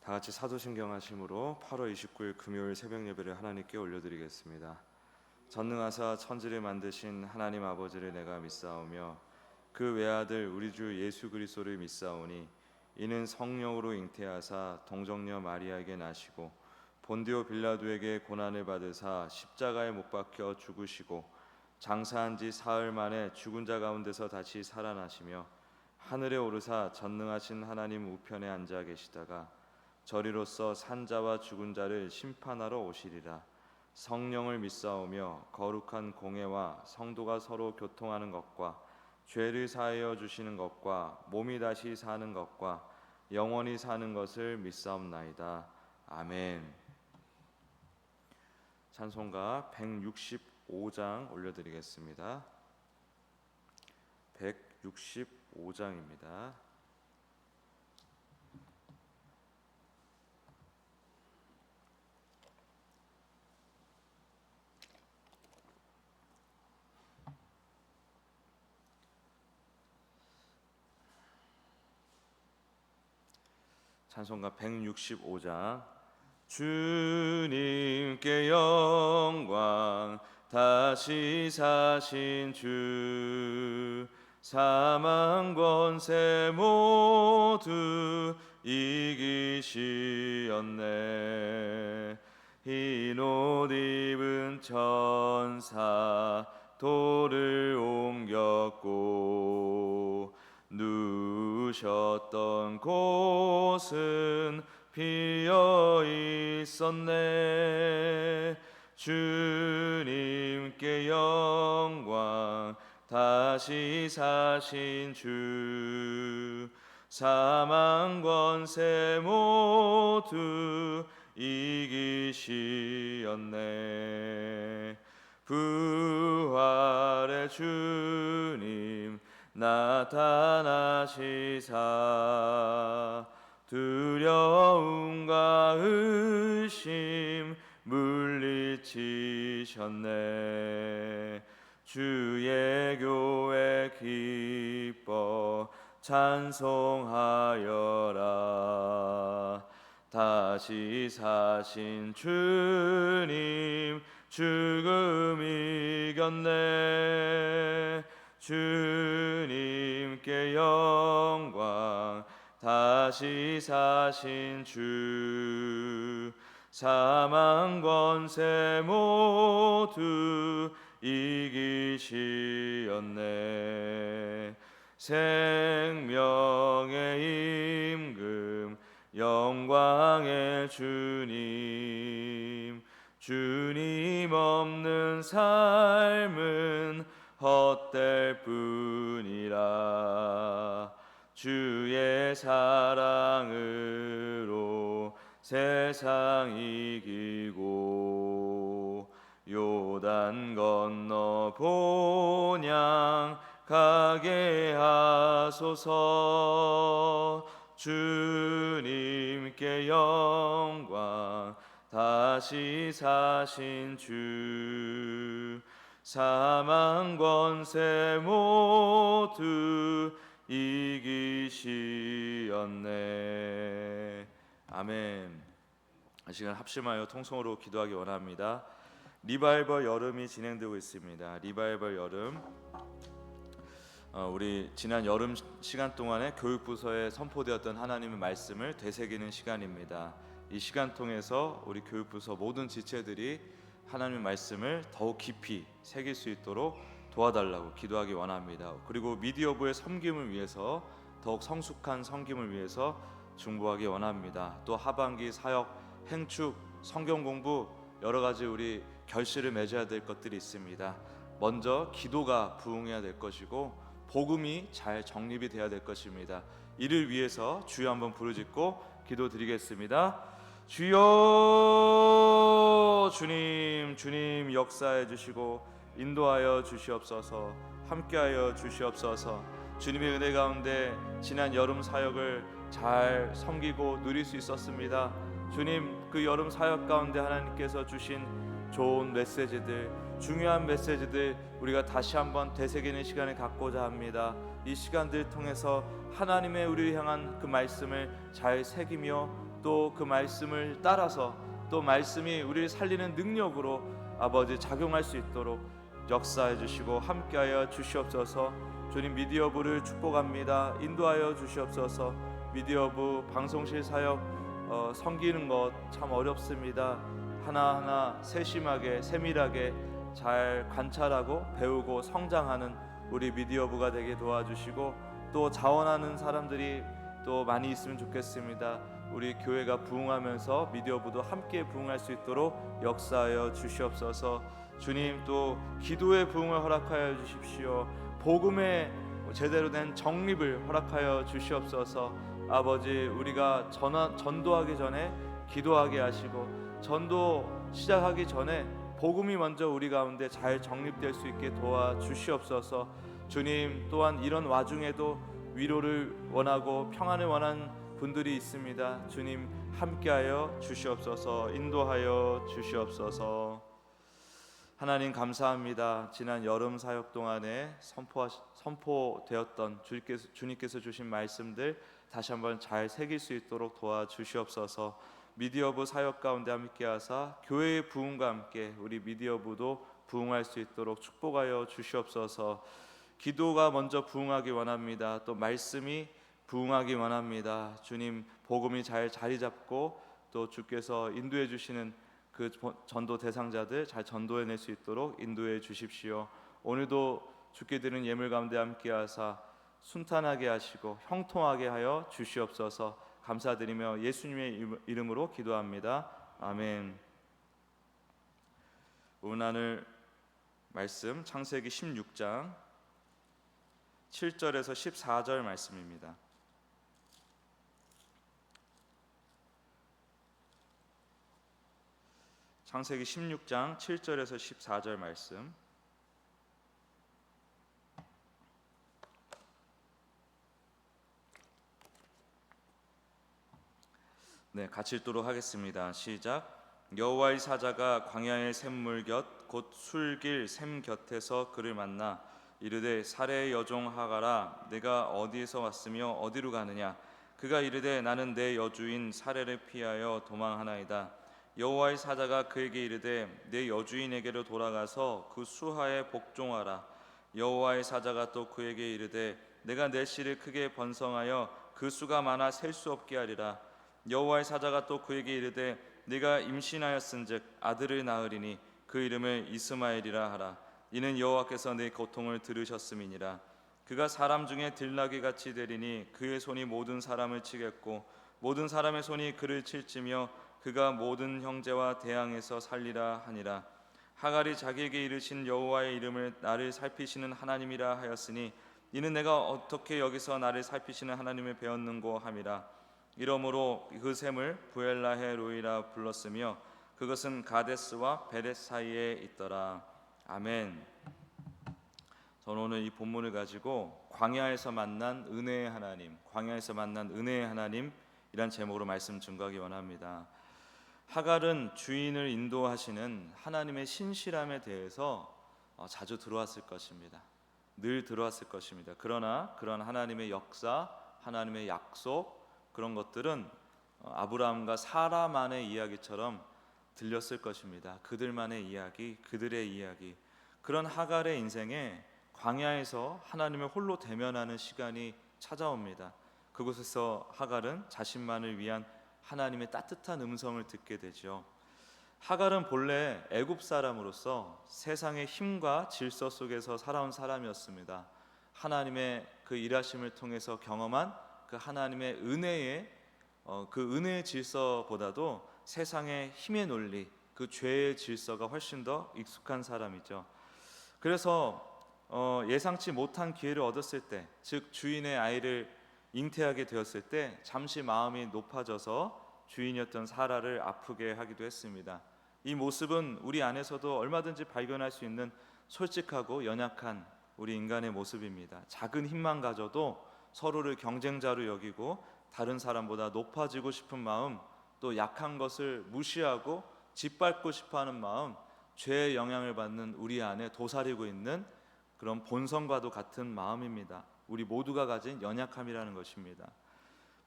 다 같이 사도신경 하심으로 8월 29일 금요일 새벽 예배를 하나님께 올려드리겠습니다. 전능하사 천지를 만드신 하나님 아버지를 내가 믿사오며 그 외아들 우리 주 예수 그리스도를 믿사오니 이는 성령으로 잉태하사 동정녀 마리아에게 나시고 본디오 빌라도에게 고난을 받으사 십자가에 못 박혀 죽으시고 장사한 지 사흘 만에 죽은 자 가운데서 다시 살아나시며 하늘에 오르사 전능하신 하나님 우편에 앉아 계시다가 저리로서 산자와 죽은 자를 심판하러 오시리라. 성령을 믿사오며 거룩한 공회와 성도가 서로 교통하는 것과 죄를 사하여 주시는 것과 몸이 다시 사는 것과 영원히 사는 것을 믿사옵나이다. 아멘. 찬송가 165장 올려드리겠습니다. 165장입니다. 찬송가 165장. 주님께 영광, 다시 사신 주, 사망 권세 모두 이기시었네. 흰 옷 입은 천사 돌을 옮겼고 누우셨던 곳은 비어 있었네. 주님께 영광, 다시 사신 주, 사망 권세 모두 이기시었네. 부활의 주님 나타나시사 두려움과 의심 물리치셨네. 주의 교회 기뻐 찬송하여라. 다시 사신 주님 죽음 이겼네. 주님께 영광, 다시 사신 주, 사망 권세 모두 이기시었네. 생명의 임금, 영광의 주님, 주님 없는 삶은 헛될 뿐이라. 주의 사랑으로 세상 이기고 요단 건너 본향 가게 하소서. 주님께 영광, 다시 사신 주, 사망 권세 모두 이기시었네. 아멘. 이 시간 합심하여 통성으로 기도하기 원합니다. 리바이벌 여름이 진행되고 있습니다. 리바이벌 여름, 우리 지난 여름 시간 동안에 교육부서에 선포되었던 하나님의 말씀을 되새기는 시간입니다. 이 시간 통해서 우리 교육부서 모든 지체들이 하나님의 말씀을 더욱 깊이 새길 수 있도록 도와달라고 기도하기 원합니다. 그리고 미디어부의 섬김을 위해서 더욱 성숙한 섬김을 위해서 중보하기 원합니다. 또 하반기 사역, 행축, 성경 공부 여러 가지 우리 결실을 맺어야 될 것들이 있습니다. 먼저 기도가 부응해야 될 것이고 복음이 잘 정립이 돼야 될 것입니다. 이를 위해서 주여 한번 부르짖고 기도드리겠습니다. 주여, 주님 역사해 주시고 인도하여 주시옵소서. 함께하여 주시옵소서. 주님의 은혜 가운데 지난 여름 사역을 잘 섬기고 누릴 수 있었습니다. 주님, 그 여름 사역 가운데 하나님께서 주신 좋은 메시지들, 중요한 메시지들 우리가 다시 한번 되새기는 시간을 갖고자 합니다. 이 시간들 통해서 하나님의 우리를 향한 그 말씀을 잘 새기며 또 그 말씀을 따라서 또 말씀이 우리를 살리는 능력으로 아버지 작용할 수 있도록 역사해 주시고 함께하여 주시옵소서. 주님, 미디어부를 축복합니다. 인도하여 주시옵소서. 미디어부 방송실 사역 섬기는 것 참 어렵습니다. 하나하나 세심하게 세밀하게 잘 관찰하고 배우고 성장하는 우리 미디어부가 되게 도와주시고, 또 자원하는 사람들이 또 많이 있으면 좋겠습니다. 우리 교회가 부흥하면서 미디어부도 함께 부흥할 수 있도록 역사하여 주시옵소서. 주님, 또 기도의 부흥을 허락하여 주십시오. 복음의 제대로 된 정립을 허락하여 주시옵소서. 아버지, 우리가 전도하기 전에 기도하게 하시고, 전도 시작하기 전에 복음이 먼저 우리 가운데 잘 정립될 수 있게 도와주시옵소서. 주님, 또한 이런 와중에도 위로를 원하고 평안을 원하는 분들이 있습니다. 주님, 함께하여 주시옵소서. 인도하여 주시옵소서. 하나님, 감사합니다. 지난 여름 사역 동안에 선포되었던 주님께서 주신 말씀들 다시 한번 잘 새길 수 있도록 도와주시옵소서. 미디어부 사역 가운데 함께하사 교회의 부흥과 함께 우리 미디어부도 부흥할 수 있도록 축복하여 주시옵소서. 기도가 먼저 부흥하기 원합니다. 또 말씀이 부흥하기 원합니다. 주님, 복음이 잘 자리 잡고 또 주께서 인도해 주시는 그 전도 대상자들 잘 전도해낼 수 있도록 인도해 주십시오. 오늘도 주께 드리는 예물 가운데 함께하사 순탄하게 하시고 형통하게 하여 주시옵소서. 감사드리며 예수님의 이름으로 기도합니다. 아멘. 오늘 말씀 창세기 16장 7절에서 14절 말씀입니다. 창세기 16장 7절에서 14절 말씀. 네, 같이 읽도록 하겠습니다. 시작. 여호와의 사자가 광야의 샘물 곁 곧 술길 샘 곁에서 그를 만나 이르되 사레의 여종 하가라, 내가 어디에서 왔으며 어디로 가느냐? 그가 이르되 나는 내 여주인 사레를 피하여 도망하나이다. 여호와의 사자가 그에게 이르되 내 여주인에게로 돌아가서 그 수하에 복종하라. 여호와의 사자가 또 그에게 이르되 내가 내 씨를 크게 번성하여 그 수가 많아 셀 수 없게 하리라. 여호와의 사자가 또 그에게 이르되 네가 임신하였은즉 아들을 낳으리니 그 이름을 이스마엘이라 하라. 이는 여호와께서 네 고통을 들으셨음이니라. 그가 사람 중에 들나귀 같이 되리니 그의 손이 모든 사람을 치겠고 모든 사람의 손이 그를 칠지며 그가 모든 형제와 대항해서 살리라 하니라. 하갈이 자기에게 이르신 여호와의 이름을 나를 살피시는 하나님이라 하였으니 이는 내가 어떻게 여기서 나를 살피시는 하나님을 배웠는고 함이라. 이러므로 그 샘을 부엘라헤 로이라 불렀으며 그것은 가데스와 베렛 사이에 있더라. 아멘. 저는 오늘 이 본문을 가지고 광야에서 만난 은혜의 하나님, 광야에서 만난 은혜의 하나님이란 제목으로 말씀 증거하기 원합니다. 하갈은 주인을 인도하시는 하나님의 신실함에 대해서 자주 들어왔을 것입니다. 늘 들어왔을 것입니다. 그러나 그런 하나님의 역사, 하나님의 약속, 그런 것들은 아브라함과 사라만의 이야기처럼 들렸을 것입니다. 그들만의 이야기, 그들의 이야기. 그런 하갈의 인생에 광야에서 하나님을 홀로 대면하는 시간이 찾아옵니다. 그곳에서 하갈은 자신만을 위한 하나님의 따뜻한 음성을 듣게 되죠. 하갈은 본래 애굽 사람으로서 세상의 힘과 질서 속에서 살아온 사람이었습니다. 하나님의 그 일하심을 통해서 경험한 그 하나님의 은혜의 그 은혜의 질서보다도 세상의 힘의 논리, 그 죄의 질서가 훨씬 더 익숙한 사람이죠. 그래서 예상치 못한 기회를 얻었을 때, 즉 주인의 아이를 잉태하게 되었을 때 잠시 마음이 높아져서 주인이었던 사라를 아프게 하기도 했습니다. 이 모습은 우리 안에서도 얼마든지 발견할 수 있는 솔직하고 연약한 우리 인간의 모습입니다. 작은 힘만 가져도 서로를 경쟁자로 여기고 다른 사람보다 높아지고 싶은 마음, 또 약한 것을 무시하고 짓밟고 싶어하는 마음, 죄의 영향을 받는 우리 안에 도사리고 있는 그런 본성과도 같은 마음입니다. 우리 모두가 가진 연약함이라는 것입니다.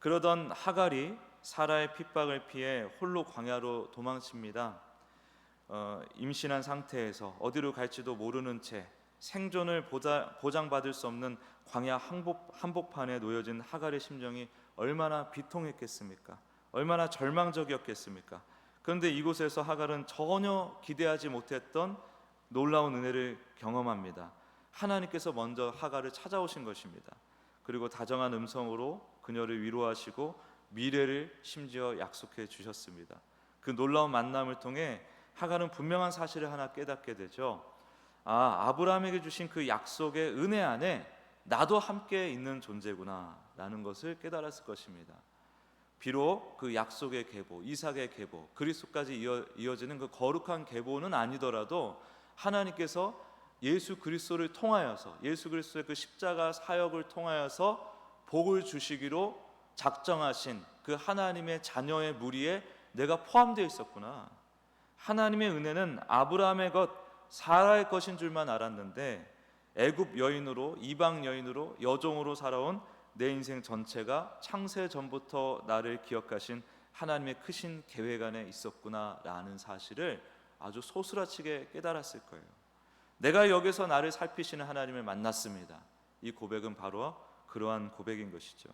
그러던 하갈이 사라의 핍박을 피해 홀로 광야로 도망칩니다. 임신한 상태에서 어디로 갈지도 모르는 채 생존을 보장받을 수 없는 광야 한복판에 놓여진 하갈의 심정이 얼마나 비통했겠습니까? 얼마나 절망적이었겠습니까? 그런데 이곳에서 하갈은 전혀 기대하지 못했던 놀라운 은혜를 경험합니다. 하나님께서 먼저 하갈을 찾아오신 것입니다. 그리고 다정한 음성으로 그녀를 위로하시고 미래를 심지어 약속해 주셨습니다. 그 놀라운 만남을 통해 하갈은 분명한 사실을 하나 깨닫게 되죠. 아브라함에게 주신 그 약속의 은혜 안에 나도 함께 있는 존재구나 라는 것을 깨달았을 것입니다. 비록 그 약속의 계보, 이삭의 계보, 그리스도까지 이어지는 그 거룩한 계보는 아니더라도 하나님께서 예수 그리스도를 통하여서, 예수 그리스도의 그 십자가 사역을 통하여서 복을 주시기로 작정하신 그 하나님의 자녀의 무리에 내가 포함되어 있었구나. 하나님의 은혜는 아브라함의 것, 사라의 것인 줄만 알았는데 애굽 여인으로, 이방 여인으로, 여종으로 살아온 내 인생 전체가 창세 전부터 나를 기억하신 하나님의 크신 계획 안에 있었구나라는 사실을 아주 소스라치게 깨달았을 거예요. 내가 여기서 나를 살피시는 하나님을 만났습니다. 이 고백은 바로 그러한 고백인 것이죠.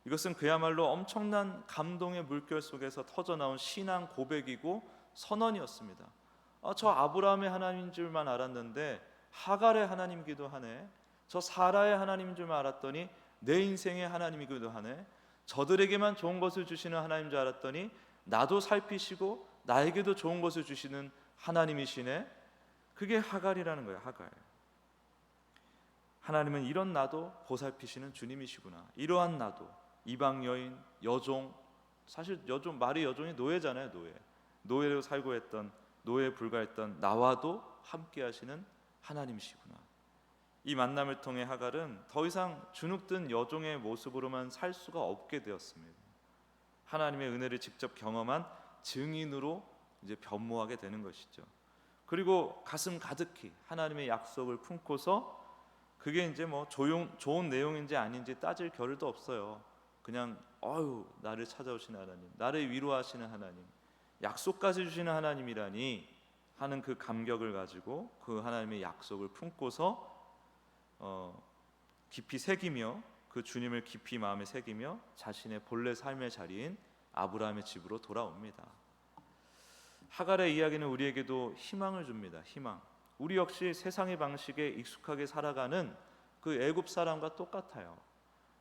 이것은 그야말로 엄청난 감동의 물결 속에서 터져나온 신앙 고백이고 선언이었습니다. 저 아브라함의 하나님인 줄만 알았는데 하갈의 하나님이기도 하네. 저 사라의 하나님인 줄만 알았더니 내 인생의 하나님이기도 하네. 저들에게만 좋은 것을 주시는 하나님인 줄 알았더니 나도 살피시고 나에게도 좋은 것을 주시는 하나님이시네. 그게 하갈이라는 거예요. 하갈. 하나님은 이런 나도 보살피시는 주님이시구나. 이러한 나도, 이방 여인, 여종, 사실 여종, 말이 여종이 노예잖아요. 노예로 살고 했던, 노예에 불과했던 나와도 함께 하시는 하나님이시구나. 이 만남을 통해 하갈은 더 이상 주눅든 여종의 모습으로만 살 수가 없게 되었습니다. 하나님의 은혜를 직접 경험한 증인으로 이제 변모하게 되는 것이죠. 그리고 가슴 가득히 하나님의 약속을 품고서 그게 이제 뭐 좋은 내용인지 아닌지 따질 겨를도 없어요. 그냥 나를 찾아오시는 하나님, 나를 위로하시는 하나님, 약속까지 주시는 하나님이라니 하는 그 감격을 가지고 그 하나님의 약속을 품고서 깊이 새기며 그 주님을 깊이 마음에 새기며 자신의 본래 삶의 자리인 아브라함의 집으로 돌아옵니다. 하갈의 이야기는 우리에게도 희망을 줍니다. 희망. 우리 역시 세상의 방식에 익숙하게 살아가는 그 애굽 사람과 똑같아요.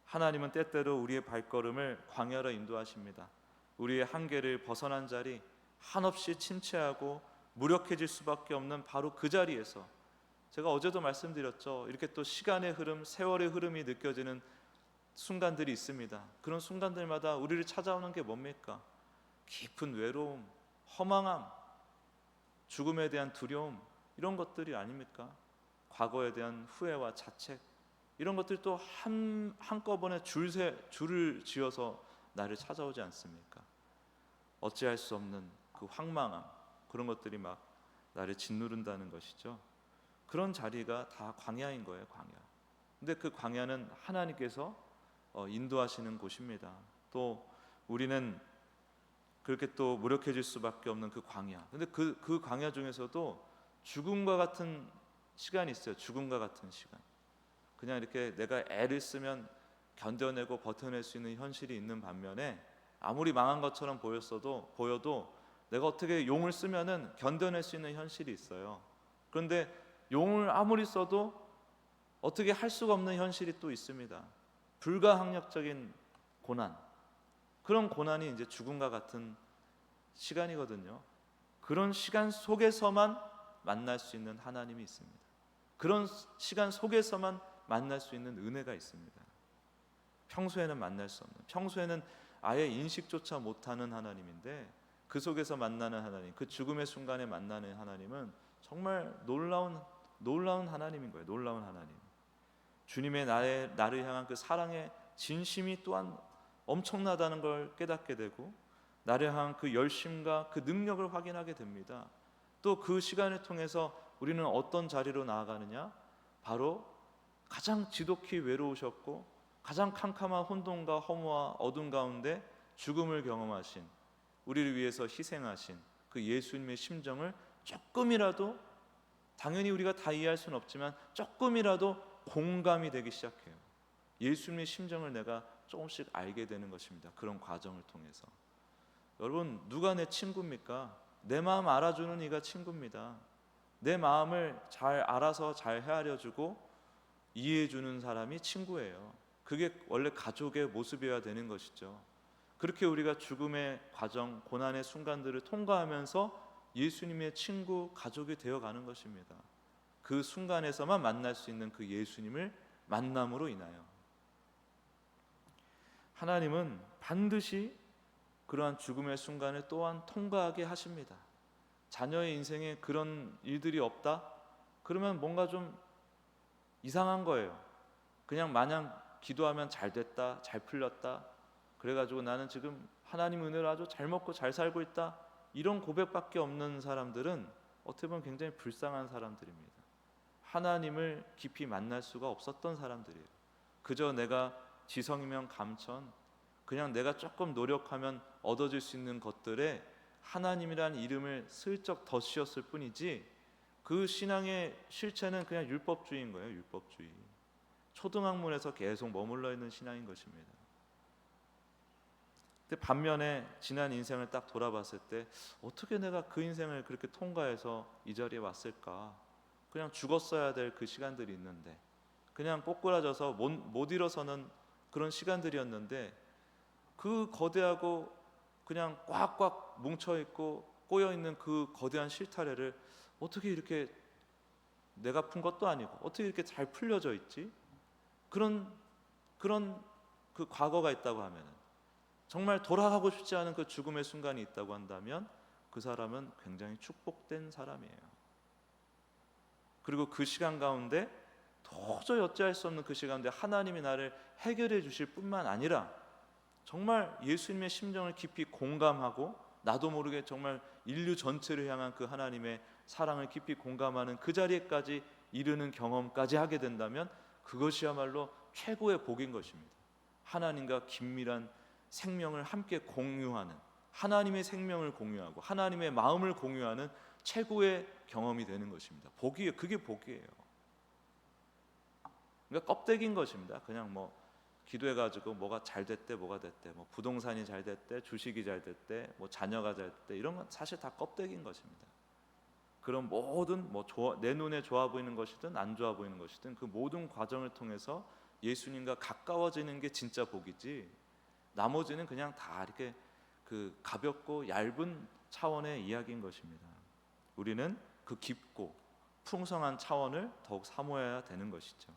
하나님은 때때로 우리의 발걸음을 광야로 인도하십니다. 우리의 한계를 벗어난 자리, 한없이 침체하고 무력해질 수밖에 없는 바로 그 자리에서, 제가 어제도 말씀드렸죠. 이렇게 또 시간의 흐름, 세월의 흐름이 느껴지는 순간들이 있습니다. 그런 순간들마다 우리를 찾아오는 게 뭡니까? 깊은 외로움, 허망함, 죽음에 대한 두려움, 이런 것들이 아닙니까? 과거에 대한 후회와 자책, 이런 것들이 또 한꺼번에 줄을 지어서 나를 찾아오지 않습니까? 어찌할 수 없는 그 황망함, 그런 것들이 막 나를 짓누른다는 것이죠. 그런 자리가 다 광야인 거예요. 광야. 근데 그 광야는 하나님께서 인도하시는 곳입니다. 또 우리는 그렇게 또 무력해질 수밖에 없는 그 광야. 근데 그 광야 중에서도 죽음과 같은 시간이 있어요. 죽음과 같은 시간. 그냥 이렇게 내가 애를 쓰면 견뎌내고 버텨낼 수 있는 현실이 있는 반면에 아무리 망한 것처럼 보여도 내가 어떻게 용을 쓰면은 견뎌낼 수 있는 현실이 있어요. 그런데 용을 아무리 써도 어떻게 할 수가 없는 현실이 또 있습니다. 불가항력적인 고난. 그런 고난이 이제 죽음과 같은 시간이거든요. 그런 시간 속에서만 만날 수 있는 하나님이 있습니다. 그런 시간 속에서만 만날 수 있는 은혜가 있습니다. 평소에는 만날 수 없는, 평소에는 아예 인식조차 못하는 하나님인데 그 속에서 만나는 하나님, 그 죽음의 순간에 만나는 하나님은 정말 놀라운 하나님인 거예요. 놀라운 하나님. 주님의 나를 향한 그 사랑의 진심이 또한 엄청나다는 걸 깨닫게 되고 나를 향한 그 열심과 그 능력을 확인하게 됩니다. 또 그 시간을 통해서 우리는 어떤 자리로 나아가느냐? 바로 가장 지독히 외로우셨고 가장 캄캄한 혼돈과 허무와 어둠 가운데 죽음을 경험하신, 우리를 위해서 희생하신 그 예수님의 심정을 조금이라도, 당연히 우리가 다 이해할 수는 없지만 조금이라도 공감이 되기 시작해요. 예수님의 심정을 내가 조금씩 알게 되는 것입니다. 그런 과정을 통해서. 여러분, 누가 내 친구입니까? 내 마음 알아주는 이가 친구입니다. 내 마음을 잘 알아서 잘 헤아려주고 이해해주는 사람이 친구예요. 그게 원래 가족의 모습이어야 되는 것이죠. 그렇게 우리가 죽음의 과정, 고난의 순간들을 통과하면서 예수님의 친구, 가족이 되어가는 것입니다. 그 순간에서만 만날 수 있는 그 예수님을 만남으로 인하여 하나님은 반드시 그러한 죽음의 순간을 또한 통과하게 하십니다. 자녀의 인생에 그런 일들이 없다? 그러면 뭔가 좀 이상한 거예요. 그냥 마냥 기도하면 잘 됐다, 잘 풀렸다, 그래가지고 나는 지금 하나님 은혜로 아주 잘 먹고 잘 살고 있다, 이런 고백밖에 없는 사람들은 어떻게 보면 굉장히 불쌍한 사람들입니다. 하나님을 깊이 만날 수가 없었던 사람들이에요. 그저 내가 지성이면 감천, 그냥 내가 조금 노력하면 얻어질 수 있는 것들에 하나님이란 이름을 슬쩍 덧씌웠을 뿐이지 그 신앙의 실체는 그냥 율법주의인 거예요. 율법주의. 초등학문에서 계속 머물러 있는 신앙인 것입니다. 근데 반면에 지난 인생을 딱 돌아봤을 때 어떻게 내가 그 인생을 그렇게 통과해서 이 자리에 왔을까? 그냥 죽었어야 될 그 시간들이 있는데, 그냥 꼬꾸라져서 못 일어서는 그런 시간들이었는데, 그 거대하고 그냥 꽉꽉 뭉쳐있고 꼬여있는 그 거대한 실타래를 어떻게 이렇게 내가 푼 것도 아니고 어떻게 이렇게 잘 풀려져 있지? 그런 그 과거가 있다고 하면은, 정말 돌아가고 싶지 않은 그 죽음의 순간이 있다고 한다면 그 사람은 굉장히 축복된 사람이에요. 그리고 그 시간 가운데 도저히 어찌할 수 없는 그 시간 가운데 하나님이 나를 해결해 주실 뿐만 아니라 정말 예수님의 심정을 깊이 공감하고 나도 모르게 정말 인류 전체를 향한 그 하나님의 사랑을 깊이 공감하는 그 자리에까지 이르는 경험까지 하게 된다면 그것이야말로 최고의 복인 것입니다. 하나님과 긴밀한 생명을 함께 공유하는, 하나님의 생명을 공유하고 하나님의 마음을 공유하는 최고의 경험이 되는 것입니다. 복이에요. 그게 복이에요. 그러니까 껍데기인 것입니다. 그냥 뭐 기도해가지고 뭐가 잘 됐대, 뭐가 됐대, 뭐 부동산이 잘 됐대, 주식이 잘 됐대, 뭐 자녀가 잘 됐대, 이런 건 사실 다 껍데기인 것입니다. 그런 모든 내 눈에 좋아 보이는 것이든 안 좋아 보이는 것이든 그 모든 과정을 통해서 예수님과 가까워지는 게 진짜 복이지, 나머지는 그냥 다 이렇게 그 가볍고 얇은 차원의 이야기인 것입니다. 우리는 그 깊고 풍성한 차원을 더욱 사모해야 되는 것이죠.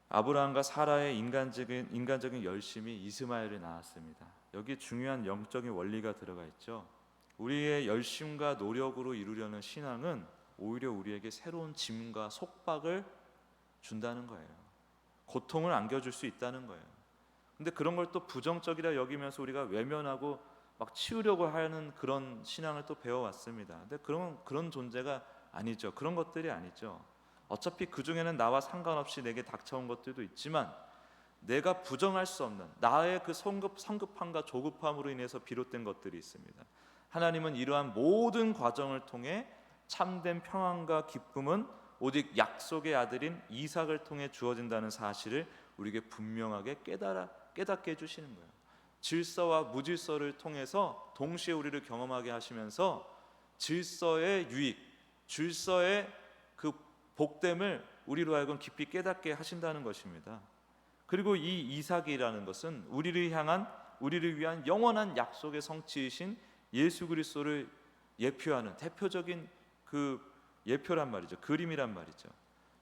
아브라함과 사라의 인간적인 열심이 이스마엘을 낳았습니다. 여기 중요한 영적인 원리가 들어가 있죠. 우리의 열심과 노력으로 이루려는 신앙은 오히려 우리에게 새로운 짐과 속박을 준다는 거예요. 고통을 안겨줄 수 있다는 거예요. 근데 그런 걸 또 부정적이라 여기면서 우리가 외면하고 막 치우려고 하는 그런 신앙을 또 배워왔습니다. 근데 그런 존재가 아니죠. 그런 것들이 아니죠. 어차피 그 중에는 나와 상관없이 내게 닥쳐온 것들도 있지만 내가 부정할 수 없는 나의 그 성급함과 조급함으로 인해서 비롯된 것들이 있습니다. 하나님은 이러한 모든 과정을 통해 참된 평안과 기쁨은 오직 약속의 아들인 이삭을 통해 주어진다는 사실을 우리에게 분명하게 깨닫게 해주시는 거예요. 질서와 무질서를 통해서 동시에 우리를 경험하게 하시면서 질서의 유익, 질서의 그 복됨을 우리로 하여금 깊이 깨닫게 하신다는 것입니다. 그리고 이 이삭이라는 것은 우리를 위한 영원한 약속의 성취이신 예수 그리스도를 예표하는 대표적인 그 예표란 말이죠. 그림이란 말이죠.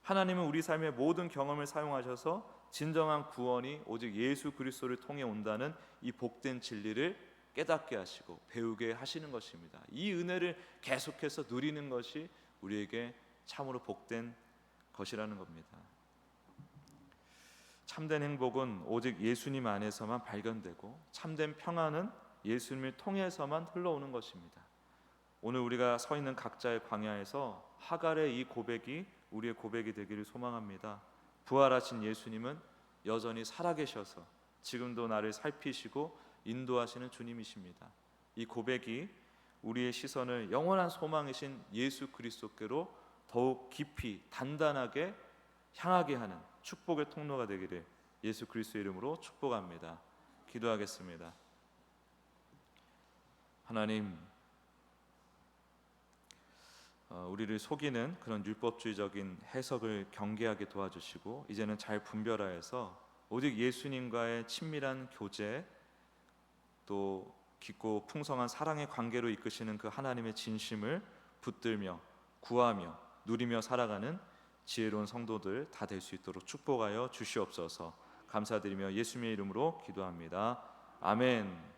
하나님은 우리 삶의 모든 경험을 사용하셔서 진정한 구원이 오직 예수 그리스도를 통해 온다는 이 복된 진리를 깨닫게 하시고 배우게 하시는 것입니다. 이 은혜를 계속해서 누리는 것이 우리에게 참으로 복된 것이라는 겁니다. 참된 행복은 오직 예수님 안에서만 발견되고 참된 평안은 예수님을 통해서만 흘러오는 것입니다. 오늘 우리가 서 있는 각자의 광야에서 하갈의 이 고백이 우리의 고백이 되기를 소망합니다. 부활하신 예수님은 여전히 살아계셔서 지금도 나를 살피시고 인도하시는 주님이십니다. 이 고백이 우리의 시선을 영원한 소망이신 예수 그리스도께로 더욱 깊이 단단하게 향하게 하는 축복의 통로가 되기를 예수 그리스도 이름으로 축복합니다. 기도하겠습니다. 하나님, 우리를 속이는 그런 율법주의적인 해석을 경계하게 도와주시고 이제는 잘 분별하여서 오직 예수님과의 친밀한 교제, 또 깊고 풍성한 사랑의 관계로 이끄시는 그 하나님의 진심을 붙들며 구하며 누리며 살아가는 지혜로운 성도들 다 될 수 있도록 축복하여 주시옵소서. 감사드리며 예수님의 이름으로 기도합니다. 아멘.